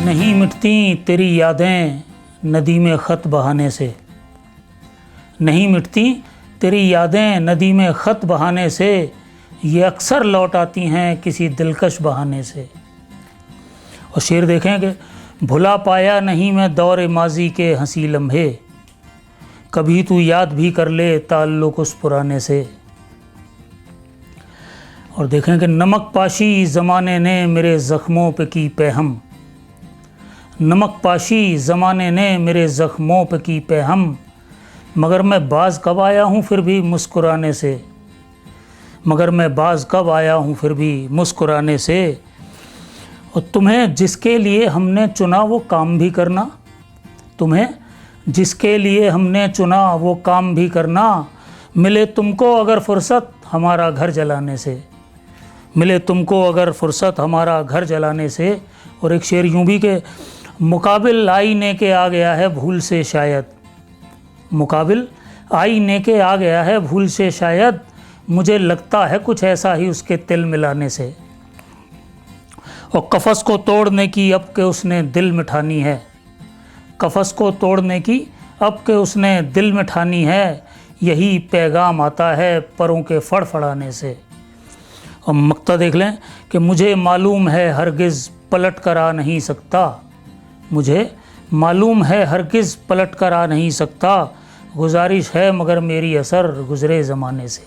नहीं मिटती तेरी यादें नदी में ख़त बहाने से, नहीं मिटती तेरी यादें नदी में ख़त बहाने से, ये अक्सर लौट आती हैं किसी दिलकश बहाने से। और शेर देखें कि भुला पाया नहीं मैं दौर माजी के हंसी लम्हे, कभी तू याद भी कर ले ताल्लुक़ उस पुराने से। और देखें कि नमक पाशी ज़माने ने मेरे ज़ख्मों पे की पैहम, नमक पाशी ज़माने ने मेरे ज़ख्मों पे की पैहम, मगर मैं बाज़ कब आया हूँ फिर भी मुस्कुराने से, मगर मैं बाज़ कब आया हूँ फिर भी मुस्कुराने से। और तुम्हें जिसके लिए हमने चुना वो काम भी करना, तुम्हें जिसके लिए हमने चुना वो काम भी करना, मिले तुमको अगर फुर्सत हमारा घर जलाने से, मिले तुमको अगर फुर्सत हमारा घर जलाने से। और एक शेर यूं भी के मुकाबिल आईने के आ गया है भूल से शायद, मुकाबिल आईने के आ गया है भूल से शायद, मुझे लगता है कुछ ऐसा ही उसके तिल मिलाने से। और कफ़स को तोड़ने की अब के उसने दिल में ठानी है, कफ़स को तोड़ने की अब के उसने दिल में ठानी है, यही पैगाम आता है परों के फड़फड़ाने से। और मक्ता देख लें कि मुझे मालूम है हरगिज़ पलट कर आ नहीं सकता, मुझे मालूम है हरगिज़ पलट कर आ नहीं सकता, गुजारिश है मगर मेरी असर गुज़रे ज़माने से।